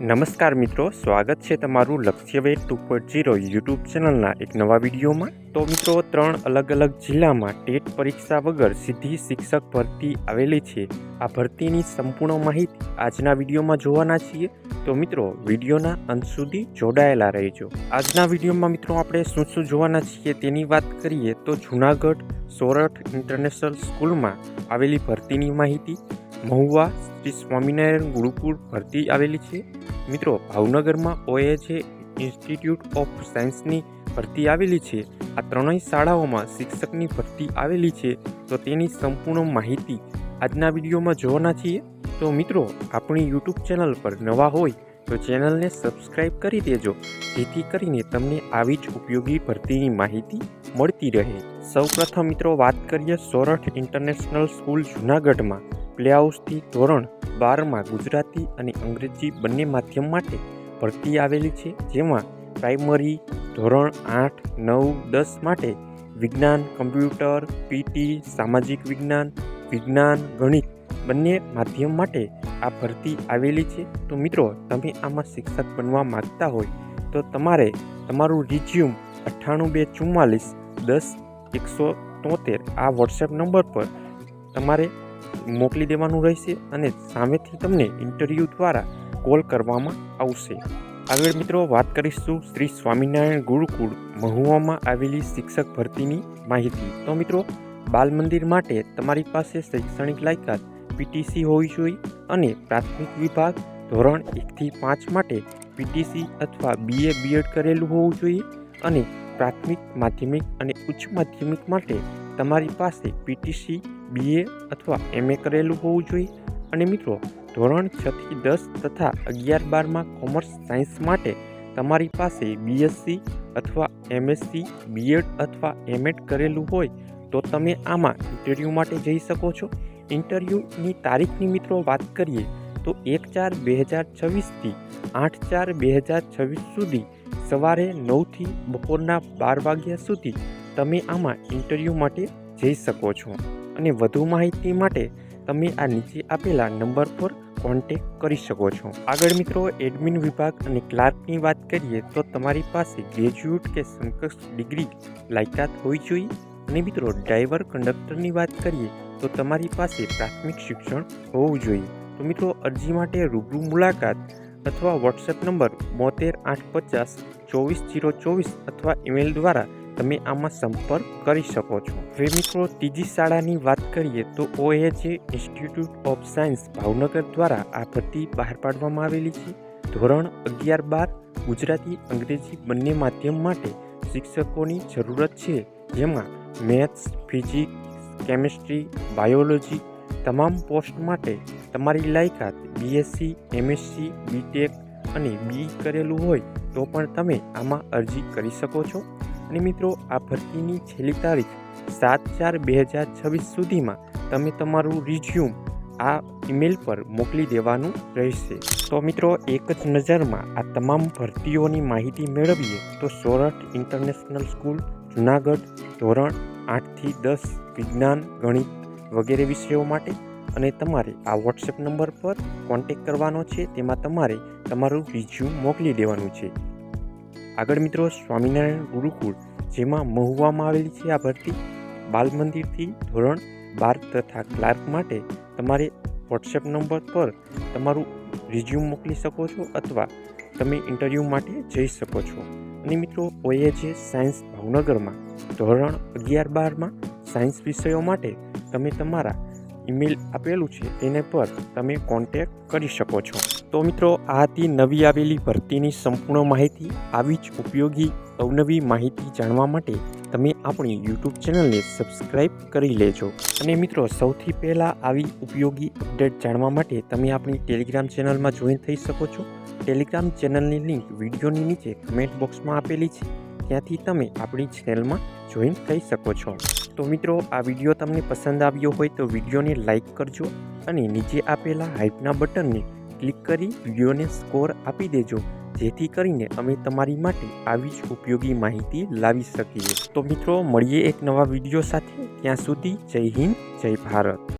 નમસ્કાર મિત્રો, સ્વાગત છે તમારું લક્ષ્યવેદ 2.0 યુટ્યુબ ચેનલના એક નવા વિડીયોમાં। તો મિત્રો, 3 અલગ અલગ જિલ્લામાં ટેટ પરીક્ષા વગર સીધી શિક્ષક ભરતી આવેલી છે। આ ભરતીની સંપૂર્ણ માહિતી આજના વિડીયોમાં જોવાના છીએ। તો મિત્રો, વિડીયોના અંત સુધી જોડાયેલા રહેજો। આજના વિડીયોમાં મિત્રો આપણે શું જોવાના છીએ તેની વાત કરીએ તો જૂનાગઢ સોરઠ ઇન્ટરનેશનલ સ્કૂલમાં આવેલી ભરતીની માહિતી, મહુવા શ્રી સ્વામિનારાયણ ગુરુકુળ ભરતી આવેલી છે। મિત્રો, ભાવનગરમાં OAJ ઇન્સ્ટિટ્યૂટ ઓફ સાયન્સની ભરતી આવેલી છે। આ ત્રણેય શાળાઓમાં શિક્ષકની ભરતી આવેલી છે। તો તેની સંપૂર્ણ માહિતી આજના વિડીયોમાં જોવાના છીએ। તો મિત્રો, આપણી યુટ્યુબ ચેનલ પર નવા હોય તો ચેનલને સબસ્ક્રાઈબ કરી દેજો, જેથી કરીને તમને આવી જ ઉપયોગી ભરતીની માહિતી મળતી રહે। સૌપ્રથમ મિત્રો વાત કરીએ સોરઠ ઇન્ટરનેશનલ સ્કૂલ જૂનાગઢમાં પ્લે હાઉસથી ધોરણ 12માં ગુજરાતી અને અંગ્રેજી બંને માધ્યમ માટે ભરતી આવેલી છે। જેમાં પ્રાઇમરી ધોરણ 8, 9, 10 માટે વિજ્ઞાન, કમ્પ્યુટર, PT, સામાજિક વિજ્ઞાન, ગણિત બંને માધ્યમ માટે આ ભરતી આવેલી છે। તો મિત્રો, તમે આમાં શિક્ષક બનવા માગતા હોય તો તમારે તમારું રિઝ્યુમ 9824 10 173 આ વોટ્સએપ નંબર પર તમારે મોકલી દેવાનું રહેશે અને સામેથી તમને ઇન્ટરવ્યૂ દ્વારા કોલ કરવામાં આવશે। આગળ મિત્રો વાત કરીશું શ્રી સ્વામિનારાયણ ગુરુકુળ મહુવામાં આવેલી શિક્ષક ભરતીની માહિતી। તો મિત્રો, બાલ મંદિર માટે તમારી પાસે શૈક્ષણિક લાયકાત PTC હોવી જોઈએ અને પ્રાથમિક વિભાગ ધોરણ 1થી 5 માટે PTC અથવા BA B.Ed કરેલું હોવું જોઈએ અને પ્રાથમિક, માધ્યમિક અને ઉચ્ચ માધ્યમિક માટે તમારી પાસે PTC, BA અથવા MA કરેલું હોવું જોઈએ અને મિત્રો, ધોરણ 6થી 10 તથા 11-12માં કોમર્સ સાયન્સ માટે તમારી પાસે BSc અથવા MSc, B.Ed અથવા M.Ed કરેલું હોય તો તમે આમાં ઇન્ટરવ્યૂ માટે જઈ શકો છો। ઇન્ટરવ્યૂની તારીખની મિત્રો વાત કરીએ તો 1/4/2026થી 8/4/2026 સુધી સવારે 9થી બપોરના 12 વાગ્યા સુધી તમે આમાં ઇન્ટરવ્યૂ માટે જઈ શકો છો અને વધુ માહિતી માટે તમે આ નીચે આપેલા નંબર પર કોન્ટેક્ટ કરી શકો છો। આગળ મિત્રો, એડમિન વિભાગ અને ક્લાર્કની વાત કરીએ તો તમારી પાસે ગ્રેજ્યુએટ કે સમકક્ષ ડિગ્રી લાયકાત હોવી જોઈએ અને મિત્રો, ડ્રાઈવર કંડક્ટરની વાત કરીએ તો તમારી પાસે પ્રાથમિક શિક્ષણ હોવું જોઈએ। તો મિત્રો, અરજી માટે રૂબરૂ મુલાકાત અથવા વોટ્સએપ નંબર 72 850 24 024 અથવા ઈમેલ દ્વારા તમે આમાં સંપર્ક કરી શકો છો। હવે મિત્રો, ત્રીજી શાળાની વાત કરીએ તો OAJ institute of science Bhavnagar દ્વારા આ ભરતી બહાર પાડવામાં આવેલી છે। ધોરણ 11-12 ગુજરાતી, અંગ્રેજી બંને માધ્યમ માટે શિક્ષકોની જરૂરત છે। જેમાં મેથ્સ, ફિઝિક્સ, કેમિસ્ટ્રી, બાયોલોજી તમામ પોસ્ટ માટે તમારી લાયકાત BSc, MSc, BTech અને BE કરેલું હોય તો પણ તમે આમાં અરજી કરી શકો છો અને મિત્રો, આ ભરતીની છેલ્લી તારીખ 7/4/2026 સુધીમાં તમે તમારું રિઝ્યુમ આ ઈમેલ પર મોકલી દેવાનું રહેશે। તો મિત્રો, એક જ નજરમાં આ તમામ ભરતીઓની માહિતી મેળવીએ તો સોરઠ ઇન્ટરનેશનલ સ્કૂલ જૂનાગઢ ધોરણ 8થી 10 વિજ્ઞાન, ગણિત વગેરે વિષયો માટે અને તમારે આ વોટ્સએપ નંબર પર કોન્ટેક્ટ કરવાનો છે। તેમાં તમારે તમારું રિઝ્યુમ મોકલી દેવાનું છે। આગળ મિત્રો, સ્વામિનારાયણ ગુરુકુળ જેમાં મહુવામાં આવેલી છે આ ભરતી બાલ મંદિરથી ધોરણ 12 તથા ક્લાર્ક માટે તમારે વોટ્સએપ નંબર પર તમારું રિઝ્યુમ મોકલી શકો છો અથવા તમે ઇન્ટરવ્યૂ માટે જઈ શકો છો અને મિત્રો, OAJ સાયન્સ ભાવનગરમાં ધોરણ 11-12માં સાયન્સ વિષયો માટે તમે તમારા ઈમેલ આપેલું છે તેને પર તમે કોન્ટેક્ટ કરી શકો છો। તો મિત્રો, આ હતી નવી આવેલી ભરતીની સંપૂર્ણ માહિતી। આવી જ ઉપયોગી અવનવી માહિતી જાણવા માટે તમે આપણી યુટ્યુબ ચેનલને સબસ્ક્રાઈબ કરી લેજો અને મિત્રો, સૌથી પહેલાં આવી ઉપયોગી અપડેટ જાણવા માટે તમે આપણી ટેલિગ્રામ ચેનલમાં જોઈન થઈ શકો છો। ટેલિગ્રામ ચેનલની લિંક વિડીયોની નીચે કમેન્ટ બોક્સમાં આપેલી છે, ત્યાંથી તમે આપણી ચેનલમાં જોઈન થઈ શકો છો। તો મિત્રો, આ વિડીયો તમને પસંદ આવ્યો હોય તો વિડીયોને લાઇક કરજો અને નીચે આપેલા હાઇપના બટનને ક્લિક કરી વિડીયોને સ્કોર આપી દેજો, જેથી કરીને અમે તમારી માટે આવી જ ઉપયોગી માહિતી લાવી શકીએ। તો મિત્રો, મળીએ એક નવા વિડીયો સાથે। ત્યાં સુધી જય હિન્દ, જય ભારત।